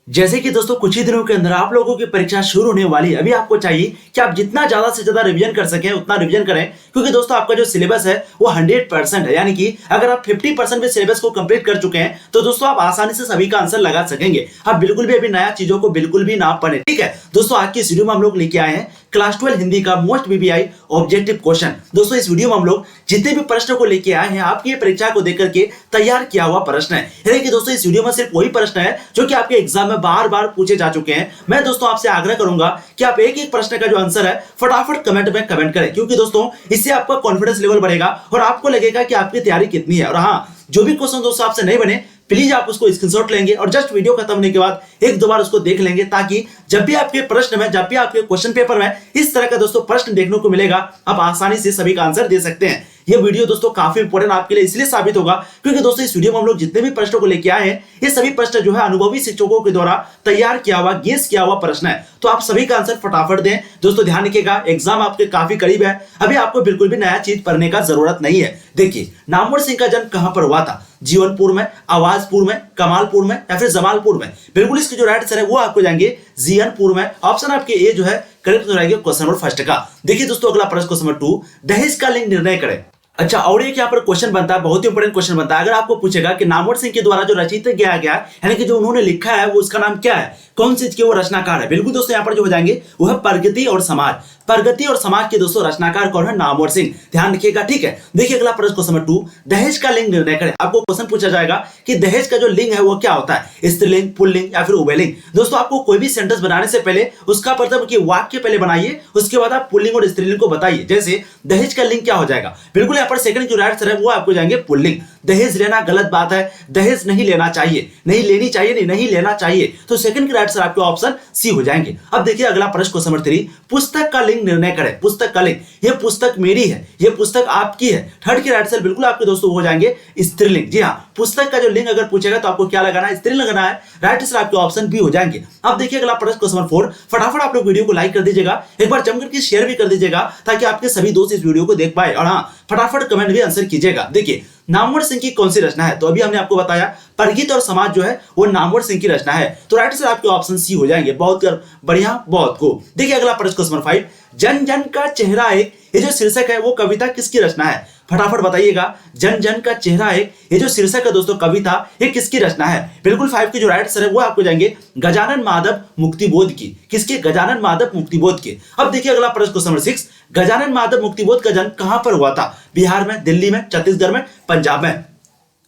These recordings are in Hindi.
जैसे कि दोस्तों कुछ ही दिनों के अंदर आप लोगों की परीक्षा शुरू होने वाली है। अभी आपको चाहिए कि आप जितना ज्यादा से ज्यादा रिवीजन कर सकें उतना रिवीजन करें, क्योंकि दोस्तों आपका जो सिलेबस है वो 100% है। यानी कि अगर आप 50% भी सिलेबस को कंप्लीट कर चुके हैं तो दोस्तों आप आसानी से सभी का आंसर लगा सकेंगे। आप बिल्कुल भी अभी नया चीजों को बिल्कुल भी ना पढ़े, ठीक है दोस्तों। आज की इस वीडियो में हम लोग लेके आए हैं क्लास 12 हिंदी का मोस्ट बीबीआई ऑब्जेक्टिव क्वेश्चन। दोस्तों इस वीडियो में हम लोग जितने भी प्रश्नों को लेके आए हैं आपकी परीक्षा को देख करके तैयार किया हुआ प्रश्न है। यानी कि दोस्तों इस वीडियो में सिर्फ वही प्रश्न है जो कि आपके एग्जाम में बार बार पूछे जा चुके हैं। मैं दोस्तों आपसे आग्रह करूंगा कि आप एक एक प्रश्न का जो आंसर है फटाफट कमेंट में कमेंट करें, क्योंकि दोस्तों इससे आपका कॉन्फिडेंस लेवल बढ़ेगा और आपको लगेगा कि आपकी तैयारी कितनी है। और हाँ, जो भी क्वेश्चन दोस्तों आपसे नहीं बने प्लीज आप उसको स्क्रीनशॉट लेंगे और जस्ट वीडियो खत्म होने के बाद एक दो बार उसको देख लेंगे, ताकि जब भी आपके प्रश्न में, जब भी आपके क्वेश्चन पेपर में इस तरह का दोस्तों प्रश्न देखने को मिलेगा आप आसानी से सभी का आंसर दे सकते हैं। ये वीडियो दोस्तों काफी इंपॉर्टेंट आपके लिए इसलिए साबित होगा क्योंकि दोस्तों इस वीडियो में हम लोग जितने भी प्रश्नों को लेके आए हैं ये सभी प्रश्न जो है अनुभवी शिक्षकों के द्वारा तैयार किया हुआ, गेस किया हुआ प्रश्न है। तो आप सभी का आंसर फटाफट दें। दोस्तों ध्यान रखिएगा, एग्जाम आपके काफी करीब है, अभी आपको बिल्कुल भी नया चीज पढ़ने का जरूरत नहीं है। देखिए, नामवर सिंह का जन्म कहां पर हुआ था? जीवनपुर में, आवाजपुर में, कमालपुर में या फिर जमालपुर में? बिल्कुल इसकी जो राइट आंसर है वो आपको जाएंगे जीवनपुर में। ऑप्शन आपके ए जो है करेक्ट हो जाएगा क्वेश्चन नंबर फर्स्ट का। देखिए दोस्तों अगला प्रश्न क्वेश्चन नंबर 2, दहेज का लिंग निर्णय करें। अच्छा, और एक यहाँ पर क्वेश्चन बनता है, बहुत ही इंपॉर्टेंट क्वेश्चन बनता है। अगर आपको पूछेगा कि नामवर सिंह के द्वारा जो रचित किया गया है, यानी कि जो उन्होंने लिखा है वो उसका नाम क्या है, कौन सी चीज के वो रचनाकार है? बिल्कुल दोस्तों यहाँ पर जो हो जाएंगे वो है प्रगति और समाज। प्रगति और समाज के दोस्तों रचनाकार कौन है? नामवर सिंह। ध्यान रखिएगा, ठीक है। देखिए अगला प्रश्न क्वेश्चन नंबर 2, दहेज का लिंग निर्णय करें। आपको क्वेश्चन पूछा जाएगा कि दहेज का जो लिंग है वो क्या होता है, स्त्रीलिंग, पुल्लिंग या फिर उभयलिंग। दोस्तों आपको कोई भी सेंटेंस बनाने से पहले उसका मतलब कि वाक्य पहले बनाइए, उसके बाद आप पुल्लिंग और स्त्रीलिंग को बताइए। जैसे दहेज का लिंग क्या हो जाएगा? बिल्कुल यहाँ पर सेकंड जो राइट आंसर है वो आपको जाएंगे पुल्लिंग। दहेज लेना गलत बात है, दहेज नहीं लेना चाहिए, नहीं लेनी चाहिए, नहीं लेना चाहिए। तो सेकंड के राइट आंसर आपके ऑप्शन सी हो जाएंगे। अब देखिए अगला प्रश्न क्वेश्चन नंबर 3, पुस्तक का लिंग निर्णय करें। पुस्तक का लिंग, ये पुस्तक मेरी है, ये पुस्तक आपकी है। थर्ड के राइट आंसर बिल्कुल आपके दोस्तों हो जाएंगे स्त्रीलिंग। जी हाँ, पुस्तक का जो लिंग अगर पूछेगा तो आपको क्या लगाना है? स्त्रीलिंग लगाना है। राइट आंसर आपके ऑप्शन बी हो जाएंगे। अब देखिए अगला प्रश्न क्वेश्चन नंबर 4, फटाफट आप लोग वीडियो को लाइक कर दीजिएगा, एक बार जमकर के शेयर भी कर दीजिएगा ताकि आपके सभी दोस्त इस वीडियो को देख पाए। और हाँ, फटाफट कमेंट भी आंसर कीजिएगा। देखिए नामवर सिंह की कौन सी रचना है? तो अभी हमने आपको बताया प्रगति और समाज जो है वो नामवर सिंह की रचना है। तो राइट आंसर आपके ऑप्शन सी हो जाएंगे। बहुत बढ़िया, बहुत खूब। देखिए अगला प्रश्न क्वेश्चन नंबर 5, जन जन का चेहरा एक, ये जो शीर्षक है वो कविता किसकी रचना है? फटाफट बताइएगा। जन जन का चेहरा एक, ये जो शीर्षक है दोस्तों कविता, ये किसकी रचना है? बिल्कुल 5 की जो राइट आंसर है वो आपको जाएंगे गजानन माधव मुक्तिबोध की। किसके? गजानन माधव मुक्तिबोध के। अब देखिए अगला प्रश्न क्वेश्चन नंबर 6, गजानन माधव मुक्तिबोध का जन्म कहां पर हुआ था? बिहार में, दिल्ली में, छत्तीसगढ़ में, पंजाब में?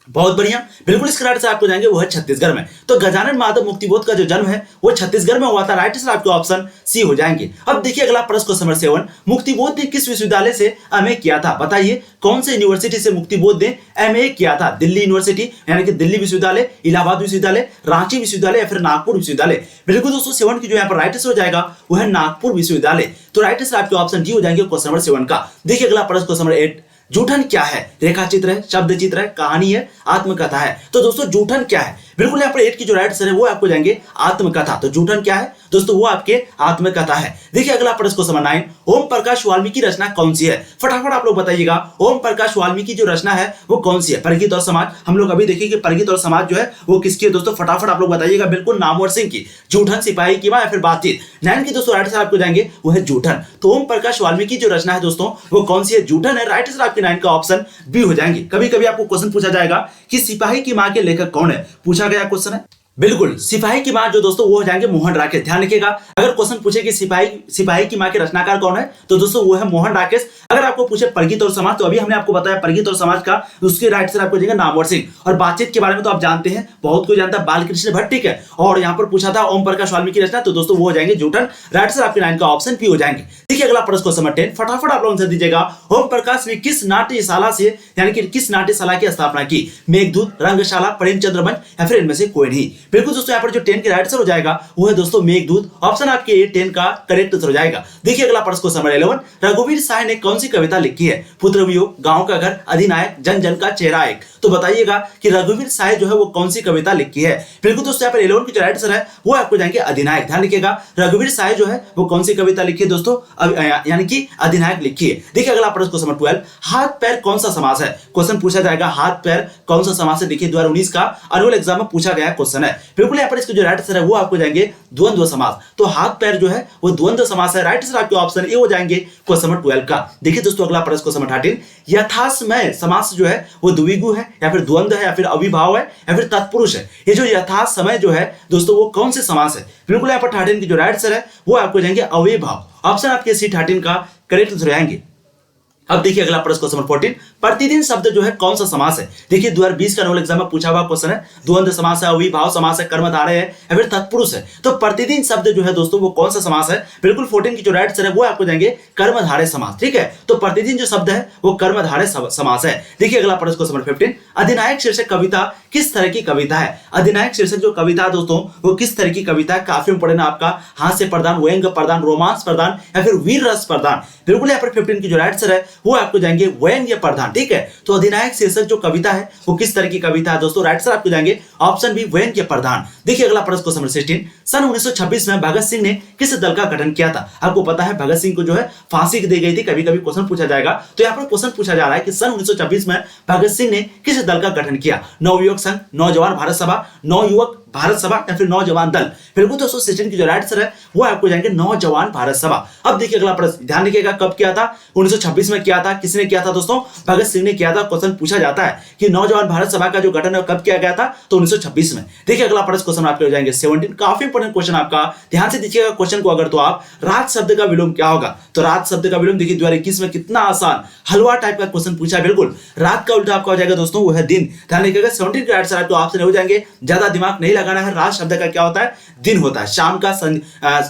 बहुत बढ़िया, बिल्कुल इसके राइट से आपको जाएंगे वो है छत्तीसगढ़ में। तो गजानन माधव मुक्तिबोध का जो जन्म है वो छत्तीसगढ़ में हुआ था। राइट आंसर आपके ऑप्शन सी हो जाएंगे। अब देखिए अगला प्रश्न क्वेश्चन नंबर 7, मुक्तिबोध ने किस विश्वविद्यालय से एमए किया था? बताइए कौन से यूनिवर्सिटी से मुक्तिबोध ने एमए किया था? दिल्ली यूनिवर्सिटी यानी कि दिल्ली विश्वविद्यालय, इलाहाबाद विश्वविद्यालय, रांची विश्वविद्यालय या फिर नागपुर विश्वविद्यालय? बिल्कुल दोस्तों 7 की जो यहाँ पर राइट आंसर हो जाएगा वो है नागपुर विश्वविद्यालय। तो राइट आंसर आपके ऑप्शन डी हो जाएंगे क्वेश्चन नंबर 7 का। देखिए अगला प्रश्न क्वेश्चन नंबर 8, जूठन क्या है? रेखा चित्र है, शब्द चित्र है, कहानी है, आत्मकथा है? तो दोस्तों जूठन क्या है? बिल्कुल यहाँ पर 8 की जो राइट आंसर है वो आपको जाएंगे आत्मकथा। तो जूठन क्या है दोस्तों? वो आपके आत्मकथा है। देखिए अगला प्रश्न क्वेश्चन नंबर 9, ओम प्रकाश वाल्मीकि रचना कौन सी है? फटाफट आप लोग बताइएगा ओम प्रकाश वाल्मीकि जो रचना है वो कौन सी है? प्रगति और समाज। हम लोग अभी देखिए कि प्रगति और समाज जो है वो किसकी है दोस्तों? फटाफट आप लोग बताइएगा। बिल्कुल नामवर सिंह की। जूठन, सिपाही की मां या फिर बातचीत? 9 की दोस्तों राइट आंसर आपको जाएंगे वो है जूठन। तो ओम प्रकाश वाल्मीकि जो रचना है दोस्तों वो कौन सी है? जूठन है। राइट आंसर आपके 9 का ऑप्शन बी हो जाएंगे। कभी कभी आपको क्वेश्चन पूछा जाएगा कि सिपाही की मां के लेखक कौन है? पूछा गया क्वेश्चन है। बिल्कुल सिपाही की मां जो दोस्तों वो हो जाएंगे मोहन राकेश। ध्यान रखिएगा, अगर क्वेश्चन पूछे कि सिपाही की मां के रचनाकार कौन है तो दोस्तों वो है मोहन राकेश। अगर आपको पूछे प्रगति और समाज तो अभी हमने आपको बताया प्रगति और समाज का, उसके राइट आंसर आपको जाएगा नामवर सिंह। और बातचीत के बारे में तो आप जानते हैं, बहुत कोई जानता है, बालकृष्ण भट्ट, ठीक है। और यहाँ पर पूछा था ओम प्रकाश वाल्मीकि रचना, तो दोस्तों वो हो जाएंगे जूठन। राइट आंसर आपके 9 का ऑप्शन पी हो जाएंगे। देखिए अगला प्रश्न क्वेश्चन नंबर 10, फटाफट आप लोग आंसर दीजिएगा। ओम प्रकाश ने किस नाट्यशाला से यानी कि किस नाट्यशाला की स्थापना की? मेघदूत, रंगशाला, प्रेमचंद्र मंच या फिर इनमें से कोई नहीं? बिल्कुल दोस्तों यहाँ पर जो 10 के राइट आंसर हो जाएगा वो है दोस्तों मेघदूत। ऑप्शन आपके 10 का करेक्ट आंसर हो जाएगा। देखिए अगला प्रश्न क्वेश्चन नंबर 11, रघुवीर साय ने कौन सी कविता लिखी है? पुत्र वियोग, गांव का घर, अधिनायक, जन जन का चेहरा एक? तो बताइएगा कि रघुवीर साय जो है वो कौन सी कविता लिखी है? बिल्कुल दोस्तों यहाँ पर 11 की जो राइट आंसर है वो आपको जाएंगे अधिनायक। ध्यान रखिएगा, रघुवीर साय जो है वो कौन सी कविता लिखी है दोस्तों? यानी कि अधिनायक लिखी है। देखिए अगला प्रश्न क्वेश्चन नंबर 12, हाथ पैर कौन सा समास है? क्वेश्चन पूछा जाएगा हाथ पैर कौन सा समास है? देखिए 2019 का एनुअल एग्जाम में पूछा गया क्वेश्चन है। बिल्कुल यहाँ पर इसका जो राइट आंसर है वो आपको जाएंगे द्वंद्व समास। तो हाथ पैर जो है वो द्वंद्व समास है। राइट आंसर आपके ऑप्शन ए हो जाएंगे क्वेश्चन नंबर 12 का। देखिए दोस्तों अगला प्रश्न क्वेश्चन नंबर 13, यथासमय समास जो है वो द्विगु है या फिर द्वंद्व है या फिर अविभाव है या फिर तत्पुरुष है। ये जो यथासमय जो है दोस्तों वो कौन से समास है? बिल्कुल यहाँ पर 13 की जो राइट आंसर है वो आपको जाएंगे अविभाव। ऑप्शन आपके सी 13 का करेक्ट आंसर आएंगे। अब देखिए अगला प्रश्न क्वेश्चन नंबर 14, प्रतिदिन शब्द जो है कौन सा समास है? देखिए 2020 का नोबल एग्जाम में पूछा हुआ क्वेश्चन है। द्वंद्व समास है, अविभाव समास है, कर्मधारय है या फिर तत्पुरुष है। तो प्रतिदिन शब्द जो है दोस्तों वो कौन सा समास है? बिल्कुल 14 की जो राइट आंसर है वो आपको जाएंगे कर्मधारय समास। ठीक है, तो प्रतिदिन जो शब्द है वो कर्मधारय समास है। देखिए अगला प्रश्न क्वेश्चन नंबर 15, अधिनायक शीर्षक कविता किस तरह की कविता है? अधिनायक शीर्षक जो कविता है दोस्तों वो किस तरह की कविता है? काफी इंपोर्टेंट आपका हास्य प्रदान, व्यंग्य प्रदान, रोमांस प्रदान या फिर वीर रस प्रदान। बिल्कुल यहाँ पर 15 की जो राइट आंसर है वो आपको जाएंगे व्यंग्य प्रधान। ठीक है, तो अधिनायक शीर्षक जो कविता है वो किस तरह की कविता है दोस्तों? राइट आंसर आपको जाएंगे ऑप्शन बी व्यंग्य प्रधान। देखिए अगला प्रश्न क्वेश्चन नंबर 16, सन 1926 में भगत सिंह ने किस दल का गठन किया था? आपको पता है भगत सिंह को जो है फांसी दी गई थी। कभी कभी क्वेश्चन पूछा जाएगा, तो यहाँ पर क्वेश्चन पूछा जा रहा है कि सन 1926 में भगत सिंह ने किस दल का गठन किया? नवयुवक संघ, नौजवान भारत सभा, नवयुवक भारत सभा या फिर नौजवान दल। बिल्कुल दोस्तों 16 की जो राइट आंसर है वो आपको जाएंगे नौजवान भारत सभा। अब देखिए अगला प्रश्न, ध्यान रखिएगा कब किया था? 1926 में किया था। किसने किया था दोस्तों? भगत सिंह ने किया था। क्वेश्चन पूछा जाता है कि नौजवान भारत सभा का जो गठन है कब किया गया था? तो 1926 में। देखिए अगला प्रश्न क्वेश्चन आपके हो जाएंगे 17, काफी इंपोर्टेंट क्वेश्चन आपका, ध्यान से देखिएगा क्वेश्चन को। अगर तो आप रात शब्द का विलोम क्या होगा? तो रात शब्द का विलोम देखिए 2021 में कितना आसान हलवा टाइप का क्वेश्चन पूछा है। बिल्कुल रात का उल्टा आपका हो जाएगा दोस्तों वो है दिन। ध्यान रखिएगा 17 का आंसर आपको ऑप्शन हो जाएंगे, ज्यादा दिमाग नहीं लगाना है। रात शब्द का क्या होता है? दिन होता है। शाम का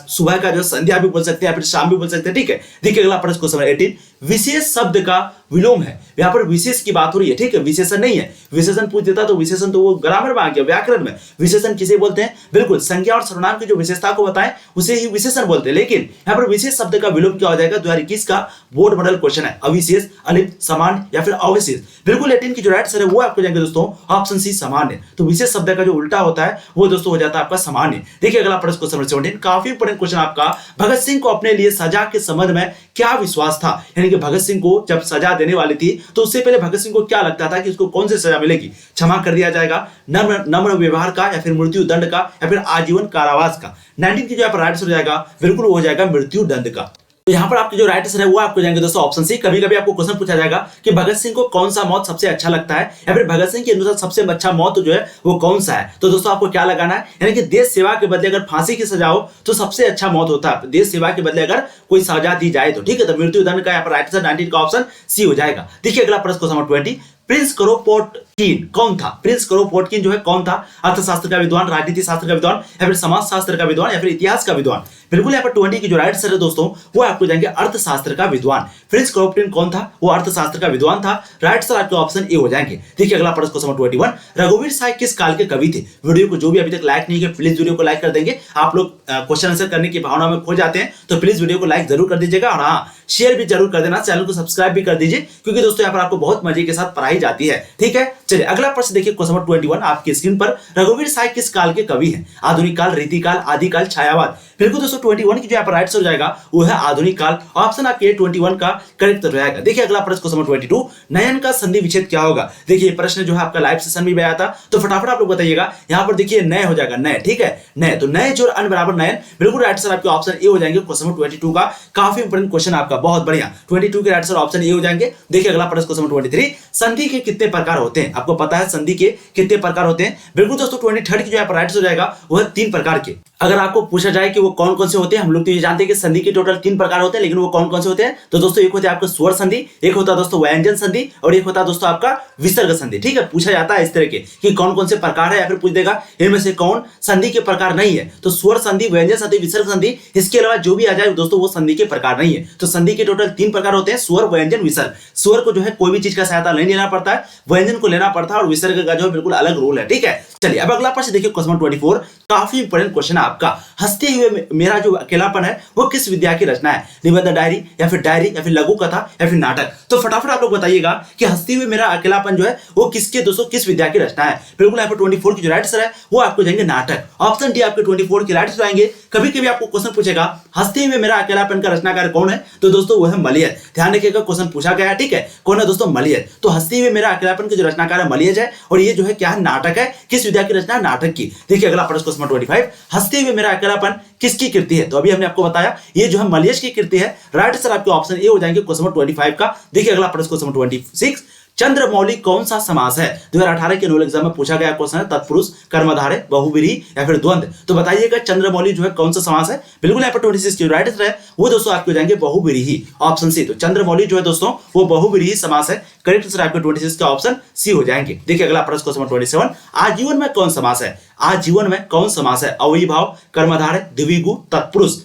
सुबह का जो संध्या भी बोल सकते हैं या फिर शाम भी बोल सकते हैं। ठीक है, देखिए अगला प्रश्न क्वेश्चन 18, विशेष शब्द का विलोम है। यहाँ पर विशेष की बात हो रही है। ठीक है, विशेषण नहीं है। विशेषण पूछ देता तो विशेषण तो वो ग्रामर में आ गया, व्याकरण में। विशेषण किसे बोलते हैं? बिल्कुल संज्ञा और सर्वनाम की जो विशेषता को बताएं उसे ही विशेषण बोलते हैं। लेकिन यहाँ पर विशेष शब्द का विलोम क्या हो जाएगा? 2021 का बोर्ड मॉडल क्वेश्चन है। अविशेष, अलिप्त, सामान्य या फिर अविशेष। बिल्कुल 18 की जो राइट आंसर है वो आपको जाएंगे दोस्तों ऑप्शन सी सामान्य। तो विशेष शब्द का जो उल्टा होता है वो दोस्तों हो जाता है आपका सामान्य। देखिए अगला प्रश्न क्वेश्चन 17, काफी इंपोर्टेंट क्वेश्चन आपका, भगत सिंह को अपने लिए सजा के संबंध में क्या विश्वास था? यानी कि भगत सिंह को जब सजा देने वाली थी तो उससे पहले भगत सिंह को क्या लगता था कि उसको कौन सी सजा मिलेगी? क्षमा कर दिया जाएगा, नम्र व्यवहार का या फिर मृत्यु दंड का या फिर आजीवन कारावास का? 19 की जो यहाँ पर राइट आंसर हो जाएगा बिल्कुल हो जाएगा मृत्यु दंड का। तो यहाँ पर आपके जो राइट आंसर है वो आपको जाएंगे दोस्तों ऑप्शन सी। कभी कभी आपको क्वेश्चन पूछा जाएगा कि भगत सिंह को कौन सा मौत सबसे अच्छा लगता है या फिर भगत सिंह के अनुसार सबसे अच्छा मौत जो है वो कौन सा है? तो दोस्तों आपको क्या लगाना है? यानी कि देश सेवा के बदले अगर फांसी की सजा हो तो सबसे अच्छा मौत होता है। देश सेवा के बदले अगर कोई सजा दी जाए तो। ठीक है, तो मृत्यु दंड का यहाँ पर राइट आंसर 19 का ऑप्शन सी हो जाएगा। देखिए अगला प्रश्न क्वेश्चन 20, प्रिंस करोपोटकिन कौन था? प्रिंस करोपोटकिन जो है कौन था? अर्थशास्त्र का विद्वान, राजनीति शास्त्र का विद्वान या फिर समाज शास्त्र का विद्वान या फिर इतिहास का विद्वान? बिल्कुल यहाँ पर 20 की जो राइट आंसर है दोस्तों वो आपको जाएंगे अर्थशास्त्र का विद्वान। प्रिंस करोपोटकिन कौन था? वो अर्थशास्त्र का विद्वान था। राइट आंसर आपके ऑप्शन ए हो जाएंगे। देखिए अगला प्रश्न क्वेश्चन 21, रघुवीर साय किस काल के कवि थे? वीडियो को जो भी अभी तक लाइक नहीं किया प्लीज वीडियो को लाइक कर देंगे। आप लोग क्वेश्चन आंसर करने की भावना में खो जाते हैं तो प्लीज वीडियो को लाइक जरूर कर दीजिएगा और हाँ शेयर भी जरूर कर देना, चैनल को सब्सक्राइब भी कर दीजिए क्योंकि दोस्तों यहाँ पर आपको बहुत मजे के साथ पढ़ाई जाती है। ठीक है, चलिए अगला प्रश्न देखिए क्वेश्चन नंबर 21 आपकी स्क्रीन पर, रघुवीर साय किस काल के कवि हैं? आधुनिक काल, रीतिकाल, आदिकाल, छायावाद? बिल्कुल दोस्तों 21 की जो यहाँ पर राइट आंसर हो जाएगा वो है आधुनिक काल। ऑप्शन आपके 21 का करेक्ट रहेगा। देखिए अगला प्रश्न क्वेश्चन नंबर 22, नयन का संधि विच्छेद क्या होगा? देखिए प्रश्न जो है आपका लाइव सेशन में आया था तो फटाफट आप लोग बताइएगा। यहाँ पर देखिए नय हो जाएगा, नय। ठीक है, नय, तो नय जो अन बराबर नयन। बिल्कुल राइट आंसर आपके ऑप्शन ए हो जाएंगे क्वेश्चन नंबर 22 का। काफी इंपोर्टेंट क्वेश्चन आपका, बहुत बढ़िया। 22 के राइट आंसर ऑप्शन ए हो जाएंगे। देखिए अगला प्रश्न क्वेश्चन नंबर 23, संधि के कितने प्रकार होते हैं? आपको पता है संधि के कितने प्रकार होते हैं? बिल्कुल दोस्तों 23 की जो यहाँ पर राइट आंसर हो जाएगा वो है 3 प्रकार के। अगर आपको पूछा जाए कि वो कौन कौन से होते हैं, हम लोग तो ये जानते हैं कि संधि के टोटल 3 प्रकार होते हैं, लेकिन वो कौन कौन से होते हैं? तो दोस्तों एक होता है आपका स्वर संधि, एक होता है दोस्तों व्यंजन संधि और एक होता है दोस्तों आपका विसर्ग संधि। ठीक है, पूछा जाता है इस तरह के कि कौन कौन से प्रकार है या फिर पूछ देगा इनमें से कौन संधि के प्रकार नहीं है। तो स्वर संधि, व्यंजन संधि, विसर्ग संधि, इसके अलावा जो भी आ जाए दोस्तों वो संधि के प्रकार नहीं है। तो संधि के टोटल 3 प्रकार होते हैं, स्वर, व्यंजन, विसर्ग। स्वर को जो है कोई भी चीज का सहायता नहीं लेना पड़ता है, व्यंजन को लेना पड़ता है और विसर्ग का जो है बिल्कुल अलग रूल है। ठीक है, चलिए अब अगला प्रश्न देखिए क्वेश्चन 24, काफी इंपोर्टेंट क्वेश्चन है आपका। हंसते हुए मेरा जो अकेलापन है वो किस विद्या की रचना है, निबंध डायरी या फिर लघु कथा या फिर नाटक। तो फटाफट आप लोग बताइएगा कि हंसते हुए मेरा अकेलापन जो है वो किसके दोस्तों किस विद्या की रचना है। बिल्कुल यहाँ पर 24 की जो राइट आंसर है वो आपको जाएंगे नाटक। ऑप्शन डी आपके 24 की राइट आंसर आएंगे। कभी कभी आपको क्वेश्चन पूछेगा हंसते हुए मेरा अकेलापन का रचनाकार कौन है, तो दोस्तों वो है मलियज। ध्यान रखिएगा क्वेश्चन पूछा गया है, ठीक है, कौन है दोस्तों, मलियज। तो हंसते हुए मेरा अकेलापन के जो रचनाकार है मलियज है, और ये जो है क्या है, नाटक है। किस विद्या की रचना है, नाटक की। देखिए अगला प्रश्न क्वेश्चन 25, हंसते हुए मेरा अकेलापन किसकी कृति है। तो अभी हमने आपको बताया ये जो है मलियज की कृति है। राइट आंसर आपके ऑप्शन ए हो जाएंगे क्वेश्चन 25 का। देखिए अगला प्रश्न क्वेश्चन 26, चंद्रमौली कौन सा समास है। 2018 के एनुअल एग्जाम में पूछा गया क्वेश्चन है, तत्पुरुष, कर्मधारय, बहुव्रीहि या फिर द्वंद्व। तो बताइएगा चंद्रमौली जो है कौन सा समास है। बिल्कुल यहाँ पर 26 की राइट आंसर है वो दोस्तों आपको जाएंगे बहुव्रीहि, ऑप्शन सी। तो चंद्रमौली जो है दोस्तों वो बहुव्रीहि समास है। करेक्ट आंसर आपके 26 का ऑप्शन सी हो जाएंगे। देखिए अगला प्रश्न क्वेश्चन 27, आजीवन में कौन समास है। आजीवन में कौन समास है, अव्ययीभाव, कर्मधारय, द्विगु, तत्पुरुष।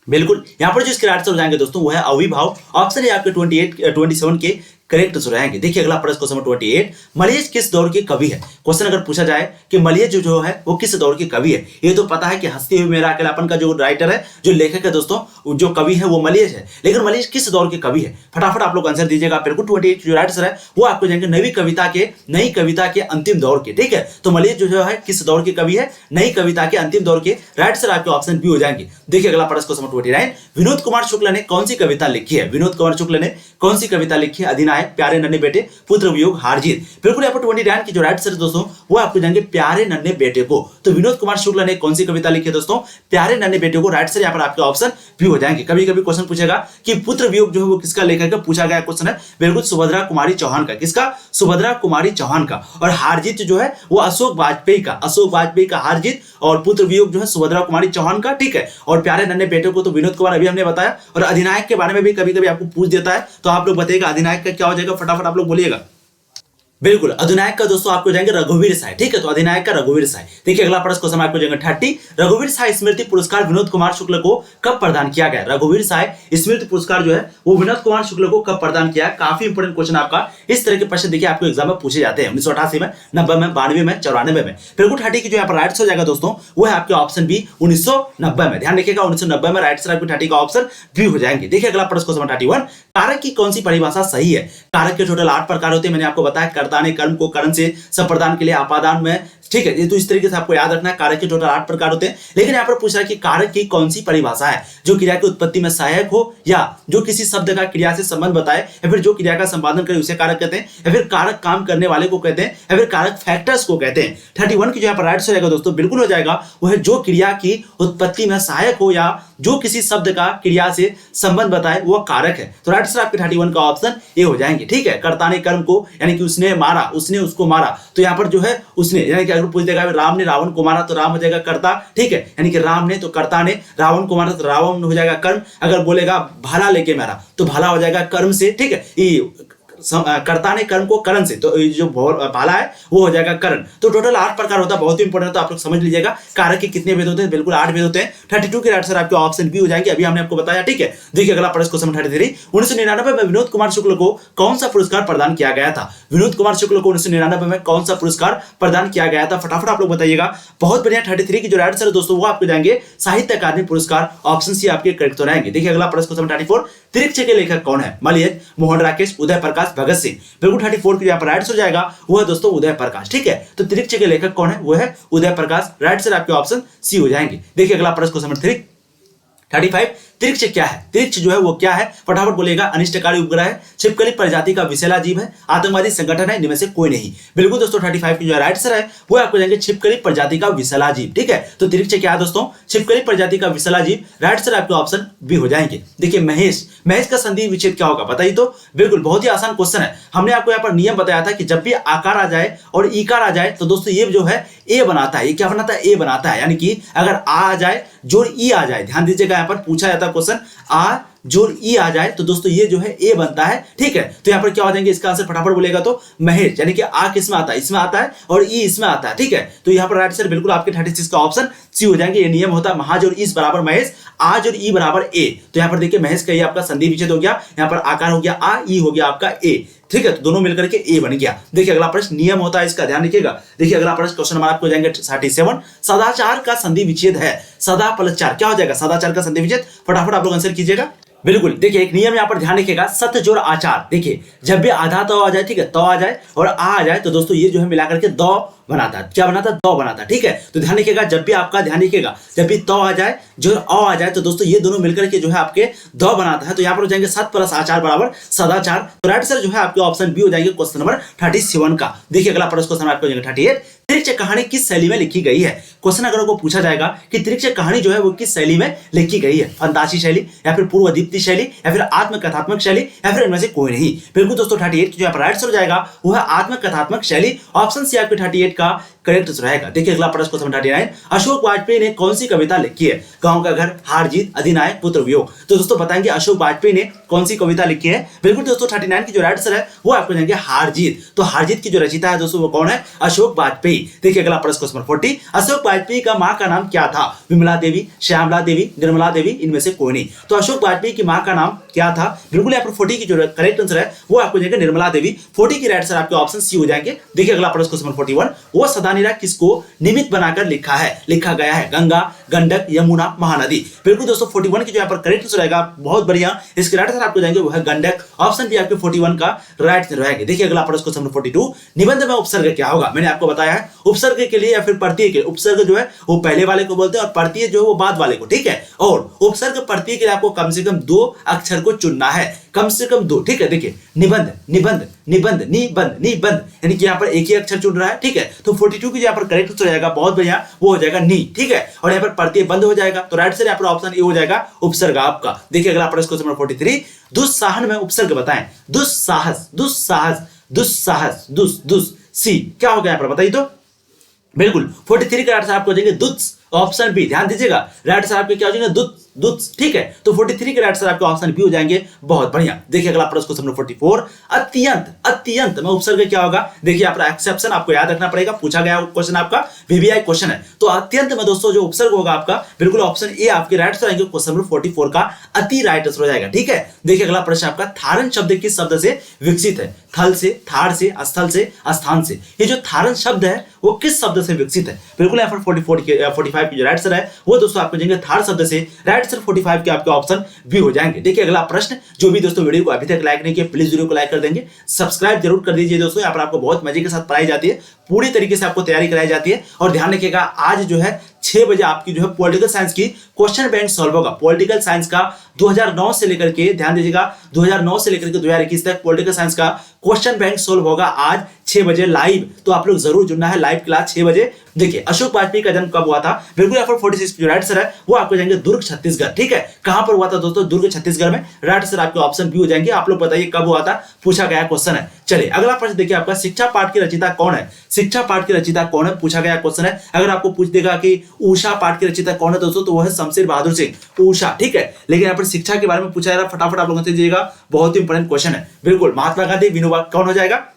बिल्कुल यहाँ पर जो इसके राइट आंसर हो जाएंगे दोस्तों वो है अव्ययीभाव। ऑप्शन है आपके 27 के करेक्ट आंसर रहेंगे। देखिए अगला प्रश्न क्वेश्चन 28, मलियज किस दौर के कवि है। क्वेश्चन अगर पूछा जाए कि मलियज जो है वो किस दौर के कवि है, ये तो पता है कि हंसते हुए मेरा अकेलापन का जो राइटर है, जो लेखक है दोस्तों, जो कवि है वो मलियज है। लेकिन मलियज किस दौर के कवि है, फटाफट आप लोग आंसर दीजिएगा। बिल्कुल 28 जो राइट आंसर है वो आपको जाएंगे नई कविता के अंतिम दौर के, ठीक है। तो मलियज जो है किस दौर के कवि है, नई कविता के अंतिम दौर के। राइट आंसर आपके ऑप्शन बी हो जाएंगे। देखिए अगला प्रश्न क्वेश्चन 29, विनोद कुमार शुक्ल ने कौन सी कविता लिखी है। विनोद कुमार शुक्ल ने कौन सी कविता लिखी है, अधिनायक, प्यारे नन्हे बेटे, पुत्र वियोग, हार जीत। बिल्कुल यहाँ पर 29 की जो राइट आंसर दोस्तों वो आपको जाएंगे प्यारे नन्हे बेटे को। तो विनोद कुमार शुक्ल ने कौन सी कविता लिखी है दोस्तों, प्यारे नन्हे बेटे को। राइट आंसर यहाँ पर आपके ऑप्शन भी हो जाएंगे। कभी कभी क्वेश्चन पूछेगा कि पुत्र वियोग जो है वो किसका लेखक है, पूछा गया क्वेश्चन है। बिल्कुल सुभद्रा कुमारी चौहान का। किसका, सुभद्रा कुमारी चौहान का। और हार जीत जो है वो अशोक वाजपेयी का हार जीत, और पुत्र वियोग जो है सुभद्रा कुमारी चौहान का, ठीक है। और प्यारे नन्हे बेटे को तो विनोद कुमार अभी हमने बताया। और अधिनायक के बारे में भी कभी कभी आपको पूछ देता है, तो आप लोग बताइएगा अधिनायक का क्या हो जाएगा, फटाफट आप लोग बोलिएगा। बिल्कुल अधिनायक का दोस्तों आपको जाएंगे रघुवीर साय, ठीक है। तो अधिनायक का रघुवीर साय। देखिए अगला प्रश्न क्वेश्चन आपको जाएंगे 30, रघुवीर साय स्मृति पुरस्कार विनोद कुमार शुक्ल को कब प्रदान किया गया। रघुवीर साय स्मृति पुरस्कार जो है वो विनोद कुमार शुक्ल को कब प्रदान किया है। काफी इंपोर्टेंट क्वेश्चन आपका। इस तरह के प्रश्न देखिए आपको एग्जाम में पूछे जाते हैं 1988 में, 90 में, 92 में, 94 में। बिल्कुल 30 की जो यहाँ पर राइट हो जाएगा दोस्तों वो है आपके ऑप्शन बी 1990 में। ध्यान रखिएगा 1990 में राइट आंसर आपको 30 का ऑप्शन बी हो जाएंगे। देखिए अगला प्रश्न क्वेश्चन 31, कारक की कौन सी परिभाषा सही है। कारक के टोटल 8 प्रकार होते हैं। मैंने आपको बताया कर्ता ने कर्म को करण से संप्रदान के लिए अपादान में, ठीक है। ये तो इस तरीके से आपको याद रखना है। कारक के टोटल 8 प्रकार होते हैं। लेकिन यहाँ पर पूछ रहा है कि कारक की कौन सी परिभाषा है, जो क्रिया की उत्पत्ति में सहायक हो, या जो किसी शब्द का क्रिया से संबंध बताए, या फिर जो क्रिया का संपादन करे उसे कारक कहते हैं, या फिर कारक काम करने वाले को कहते हैं, या फिर कारक फैक्टर्स को कहते हैं। 31 की जो यहाँ पर राइट हो जाएगा दोस्तों बिल्कुल हो जाएगा वो है जो क्रिया की उत्पत्ति में सहायक हो, या जो किसी शब्द का क्रिया से संबंध बताए वो कारक है। तो राइट आंसर आपके 31 का ऑप्शन ए हो जाएंगे, ठीक है। कर्ता ने कर्म को, यानी कि उसने मारा, उसने उसको मारा, तो यहाँ पर जो है उसने, यानी कि अगर पूछ देगा राम ने रावण को मारा तो राम हो जाएगा कर्ता, ठीक है। यानी कि राम ने, तो कर्ता ने रावण को मारा तो रावण हो जाएगा कर्म। अगर बोलेगा भाला लेके मारा तो भाला हो जाएगा कर्म से, ठीक है। कर्ता ने कर्म को करण से, तो जो भाला है वो हो जाएगा करण। तो टोटल 8 प्रकार होता है, बहुत ही इंपॉर्टेंट, तो आप लोग समझ लीजिएगा कारक के कितने भेद होते हैं। बिल्कुल 8 भेद होते हैं। 32 के राइट आंसर आपके ऑप्शन बी हो जाएंगे। अभी हमने आपको बताया, ठीक है। देखिए अगला प्रश्न क्वेश्चन 33, 1999 में विनोद कुमार शुक्ल को कौन सा पुरस्कार प्रदान किया गया था। विनोद कुमार शुक्ल को 1999 में कौन सा पुरस्कार प्रदान किया गया था, फटाफट आप लोग बताइएगा। बहुत बढ़िया। 33 की जो राइट आंसर है दोस्तों वो आपको जाएंगे साहित्य अकादमी पुरस्कार, ऑप्शन सी आपके करेक्ट तो रहेंगे। देखिए अगला प्रश्न क्वेश्चन 34, तिरिक्ष के लेखक कौन है। मलियज, मोहन राकेश, उदय प्रकाश, भगत सिंह। 34 की यहाँ पर राइट हो जाएगा वो है दोस्तों उदय प्रकाश, ठीक है। तो तिरिक्ष के लेखक कौन है, वो है उदय प्रकाश। राइट आंसर आपके ऑप्शन सी हो जाएंगे। देखिए अगला प्रश्न क्वेश्चन 35, तिरिक्ष क्या है। तिरिक्ष जो है वो क्या है, फटाफट बोलिएगा। अनिष्टकारी उपग्रह है, छिपकली प्रजाति का विषैला जीव है, आतंकवादी संगठन है, इनमें से कोई नहीं। बिल्कुल दोस्तों 35 की जो राइट आंसर है वो आपको जाएंगे छिपकली प्रजाति का विषैला जीव, ठीक है। तो तिरिक्ष क्या है दोस्तों, छिपकली प्रजाति का विषैला जीव। राइट आंसर आपके ऑप्शन बी हो जाएंगे। देखिए महेश का संधि विच्छेद क्या होगा बताइए तो। बिल्कुल बहुत ही आसान क्वेश्चन है। हमने आपको यहाँ पर नियम बताया था कि जब भी आकार आ जाए और ईकार आ जाए तो दोस्तों ये जो है ए बनाता है। ये क्या बनाता है, ए बनाता है। यानी कि अगर आ जाए जोड़ ई आ जाए, ध्यान दीजिएगा यहाँ पर पूछा जाता है क्वेश्चन, आ जोड़ ई आ जाए तो दोस्तों ये जो है ए बनता है, ठीक है। तो यहाँ पर क्या हो जाएंगे, इसका आंसर फटाफट बोलेगा तो महेश, यानी कि आ किसमें आता है, इसमें आता है, और ई इसमें आता है, ठीक है। तो यहाँ पर राइट आंसर बिल्कुल आपके 36 का ऑप्शन सी हो जाएंगे। ये नियम होता है महाज और इस बराबर महेश, आज और ई बराबर ए। तो यहाँ पर देखिए महेश का ये आपका संधि विच्छेद हो गया, यहाँ पर आकार हो गया आ, ई हो गया आपका ए। ठीक है, तो दोनों मिलकर के ए बन गया। देखिए अगला प्रश्न, नियम होता है इसका, ध्यान रखिएगा। देखिए अगला प्रश्न क्वेश्चन नंबर आपको जाएंगे 37, सदाचार का संधि विच्छेद है, सदा प्लस चार क्या हो जाएगा, सदाचार का संधि विच्छेद। फटाफट आप लोग आंसर कीजिएगा। बिल्कुल, देखिए एक नियम यहाँ पर ध्यान रखिएगा, सत जोड़ आचार। देखिए जब भी आधा तो आ जाए, ठीक है, तो आ जाए और आ जाए, तो दोस्तों ये जो है मिलाकर के दो बनाता है, क्या बनाता है, दो बनाता है। ठीक है, तो ध्यान रखिएगा, जब भी आपका ध्यान रखिएगा, जब भी तो आ जाए जो अ आ जाए, तो दोस्तों ये दोनों मिलकर के जो है आपके दो बनाता है। तो यहाँ पर हो जाएंगे सत प्लस आचार बराबर सदाचार। तो राइट आंसर जो है आपके ऑप्शन बी हो जाएंगे क्वेश्चन नंबर 37 का। देखिए अगला प्रश्न क्वेश्चन आपको हो जाएगा 38, त्रिक्ष कहानी किस शैली में लिखी गई है। क्वेश्चन अगर आपको पूछा जाएगा कि त्रिक्ष कहानी जो है वो किस शैली में लिखी गई है, फंतासी शैली या फिर पूर्व दीप्ति शैली या फिर आत्मकथात्मक शैली या फिर इनमें से कोई नहीं। बिल्कुल दोस्तों 38 जो राइट आंसर हो जाएगा वो है आत्मकथात्मक शैली। ऑप्शन सी आपके 38 का करेक्ट रहेगा। देखिए अगला प्रश्न क्वेश्चन 39, अशोक वाजपेयी ने कौन सी कविता लिखी है, गांव का घर, हार जीत, अधिनायक, पुत्र वियोग। तो दोस्तों बताएंगे अशोक वाजपेयी ने कौन सी कविता लिखी है। बिल्कुल दोस्तों 39 की जो राइट आंसर है वो आपको जाएंगे हार जीत। तो हार जीत की जो रचयिता है दोस्तों वो कौन है, अशोक वाजपेयी। देखिए अगला प्रश्न क्वेश्चन 40, अशोक वाजपेयी का मां का नाम क्या था, विमला देवी, श्यामला देवी, निर्मला देवी, इनमें से कोई नहीं। तो अशोक वाजपेयी की मां का नाम क्या था। बिल्कुल यहाँ पर 40 की जो करेक्ट आंसर है वो आपको जाएगा निर्मला देवी। 40 की राइट आंसर आपके ऑप्शन सी हो जाएंगे। देखिए अगला प्रश्न क्वेश्चन 41, वो सदानीरा किसको निमित्त बनाकर लिखा गया है, गंगा, गंडक, यमुना, महानदी। बिल्कुल दोस्तों 41 की जो यहाँ पर करेक्ट आंसर रहेगा, बहुत बढ़िया, इसके राइट आंसर आपको जाएंगे वो है गंडक। ऑप्शन भी आपके 41 का राइट आंसर रहेगा। देखिए अगला प्रश्न क्वेश्चन 42, निबंध में उपसर्ग क्या होगा। मैंने आपको बताया है उपसर्ग के लिए या फिर प्रत्यय के, उपसर्ग जो है वो पहले वाले को बोलते हैं और प्रत्यय जो है वो बाद वाले को। ठीक है, और उपसर्ग प्रत्यय के लिए आपको कम से कम 2 अक्षर को चुनना है, कम से कम 2। ठीक है, देखिए निबंध, निबंध, निबंध, निबंध, निबंध, यानी कि यहाँ पर एक ही अक्षर चुन रहा है। ठीक है, तो 42 की यहाँ पर करेक्ट हो जाएगा, बहुत बढ़िया, वो हो जाएगा नी। ठीक है, और यहाँ पर प्रत्यय बंद हो जाएगा, तो राइट से यहाँ पर ऑप्शन ए हो जाएगा उपसर्ग आपका। देखिए अगला प्रश्न क्वेश्चन नंबर 43, दुस्साहन में उपसर्ग बताएं। दुस्साहस, दुस्साहस, दुस्साहस, दुस सी क्या हो गया यहाँ पर बताइए तो। बिल्कुल 43 का राइट आंसर आपको जाएंगे दुत्स। ऑप्शन बी, ध्यान दीजिएगा, राइट आंसर आपके क्या हो जाएंगे दुत्स। ठीक है, तो 43 के राइट आंसर आपके ऑप्शन बी हो जाएंगे, बहुत बढ़िया। देखिए अगला प्रश्न क्वेश्चन नंबर 44, अत्यंत, अत्यंत में उपसर्ग क्या होगा। देखिए यहाँ पर एक्सेप्शन आपको याद रखना पड़ेगा, पूछा गया क्वेश्चन आपका वीवीआई क्वेश्चन है। तो अत्यंत में दोस्तों जो उपसर्ग होगा आपका, बिल्कुल ऑप्शन ए आपके राइट आंसर आएंगे क्वेश्चन नंबर 44 का अति राइट आंसर हो जाएगा। ठीक है, देखिए अगला प्रश्न आपका, थारण शब्द किस शब्द से विकसित है, थल से, थार से, स्थल से, स्थान से। ये जो थारण शब्द है वो किस शब्द से विकसित है। बिल्कुल यहाँ पर 45 की जो राइट आंसर है वो दोस्तों आपको जाएंगे थार शब्द से। राइट आंसर 45 के आपके ऑप्शन भी हो जाएंगे। देखिए अगला प्रश्न, जो भी दोस्तों वीडियो को अभी तक लाइक नहीं किया प्लीज वीडियो को लाइक कर देंगे, सब्सक्राइब जरूर कर दीजिए दोस्तों। यहाँ पर आपको बहुत मजे के साथ पढ़ाई जाती है, पूरी तरीके से आपको तैयारी कराई जाती है। और ध्यान रखिएगा आज जो है 6 बजे आपकी जो है पॉलिटिकल साइंस की क्वेश्चन बैंक सॉल्व होगा। पॉलिटिकल साइंस का 2009 से लेकर के, ध्यान दीजिएगा, 2009 से लेकर के 2021 तक पॉलिटिकल साइंस का क्वेश्चन बैंक सॉल्व होगा आज 6 बजे लाइव। तो आप लोग जरूर जुड़ना है, लाइव क्लास 6 बजे। देखिए अशोक वाजपेयी का जन्म कब हुआ था। बिल्कुल यहाँ पर 46 जो राइट आंसर है वो आपको जाएंगे दुर्ग छत्तीसगढ़। ठीक है, कहां पर हुआ था दोस्तों, दुर्ग छत्तीसगढ़ में। राइट आंसर आपके ऑप्शन बी हो जाएंगे। आप लोग बताइए कब हुआ था, पूछा गया क्वेश्चन है। चलिए अगला प्रश्न देखिए आपका, शिक्षा पाठ की रचयिता कौन है। शिक्षा पाठ की रचयिता कौन है, पूछा गया क्वेश्चन है। अगर आपको पूछ देगा कि उषा पाठ की रचयिता कौन है दोस्तों, तो वो है शमशेर बहादुर सिंह, उषा। ठीक है, लेकिन यहाँ पर शिक्षा के बारे में पूछा जा रहा है, फटाफट आप लोगों से दीजिएगा, बहुत ही इंपॉर्टेंट क्वेश्चन है। बिल्कुल महात्मा गांधी, विनोबा, कौन हो जाएगा,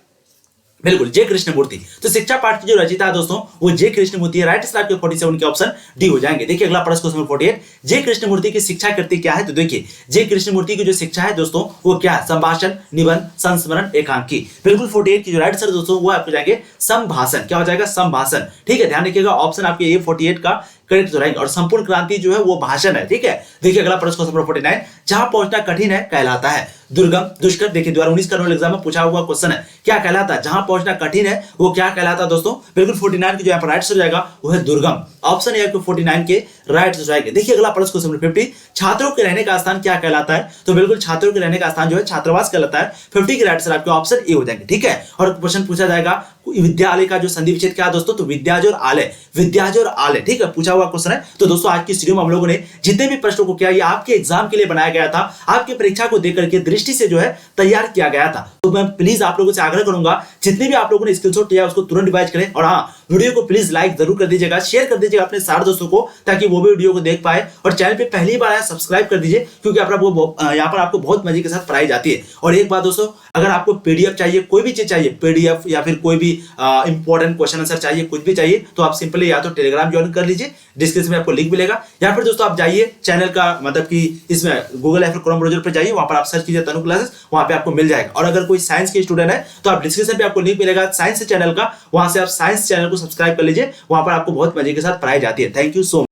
बिल्कुल जे कृष्णमूर्ति। तो शिक्षा पाठ की जो रचयिता है दोस्तों वो जे कृष्णमूर्ति है। राइट आंसर आपके 47 के ऑप्शन डी हो जाएंगे। देखिए अगला प्रश्न क्वेश्चन 48, जे कृष्णमूर्ति की शिक्षा कृति क्या है। तो देखिए जे कृष्णमूर्ति की जो शिक्षा है दोस्तों वो क्या है, संभाषण, निबंध, संस्मरण, एकांकी। बिल्कुल 48 की जो राइट आंसर दोस्तों वो आपको जाएंगे संभाषण। क्या हो जाएगा, संभाषण। ठीक है, ध्यान रखिएगा ऑप्शन आपके ए 48 का करेक्ट रहेंगे। और संपूर्ण क्रांति जो है वो भाषण है। ठीक है, देखिए अगला प्रश्न क्वेश्चन 49, जहां पहुंचना कठिन है कहलाता है दुर्गम, दुष्कर। देखिए 2019 का एग्जाम में पूछा हुआ क्वेश्चन है, क्या कहलाता है, जहां पहुंचना कठिन है वो क्या कहलाता है दोस्तों। बिल्कुल 49 की जो यहाँ पर राइट आंसर जाएगा वो है दुर्गम। ऑप्शन ए 49 के राइट आंसर जाएंगे। देखिए अगला प्रश्न क्वेश्चन 50, छात्रों के रहने का स्थान क्या कहलाता है। तो बिल्कुल छात्रों के रहने का स्थान जो है छात्रावास कहलाता है। 50 के राइट आंसर आपके ऑप्शन ए हो जाएंगे। ठीक है, और क्वेश्चन पूछा जाएगा विद्यालय का जो संधि विच्छेद क्या है दोस्तों, तो विद्याज और आलय, विद्याज और आलय। ठीक है, पूछा हुआ क्वेश्चन है। तो दोस्तों आज की इस वीडियो में हम लोगों ने जितने भी प्रश्नों को किया ये आपके एग्जाम के लिए बनाया गया था, आपकी परीक्षा को देकर के दृष्टि से जो है तैयार किया गया था। तो मैं प्लीज आप लोगों से आग्रह करूंगा जितने भी आप लोगों ने स्क्रीनशॉट लिया उसको तुरंत रिवाइज करें। और हाँ, वीडियो को प्लीज लाइक जरूर कर दीजिएगा, शेयर कर दीजिएगा अपने सारे दोस्तों को, ताकि वो भी वीडियो को देख पाए। और चैनल पे पहली बार आया सब्सक्राइब कर दीजिए, क्योंकि यहाँ पर आपको बहुत मजे के साथ पढ़ाई जाती है। और एक बात दोस्तों, अगर आपको पीडीएफ चाहिए, कोई भी चीज चाहिए, पीडीएफ या फिर कोई भी इंपॉर्टेंट क्वेश्चन आंसर चाहिए, कुछ भी चाहिए, तो आप सिंपली या तो टेलीग्राम ज्वाइन कर लीजिए, डिस्क्रिप्शन में आपको लिंक मिलेगा, या फिर दोस्तों आप जाइए चैनल का मतलब कि इसमें गूगल या फिर क्रोम ब्राउज़र पे जाइए, वहां पर आप सर्च कीजिए तनु क्लासेस, वहां पे आपको मिल जाएगा। और अगर कोई साइंस के स्टूडेंट है तो आप डिस्क्रिप्शन पे आपको लिंक मिलेगा साइंस चैनल का, वहां से आप साइंस चैनल को सब्सक्राइब कर लीजिए, वहां पर आपको बहुत मजे के साथ पढ़ाई जाती है। Thank you so much.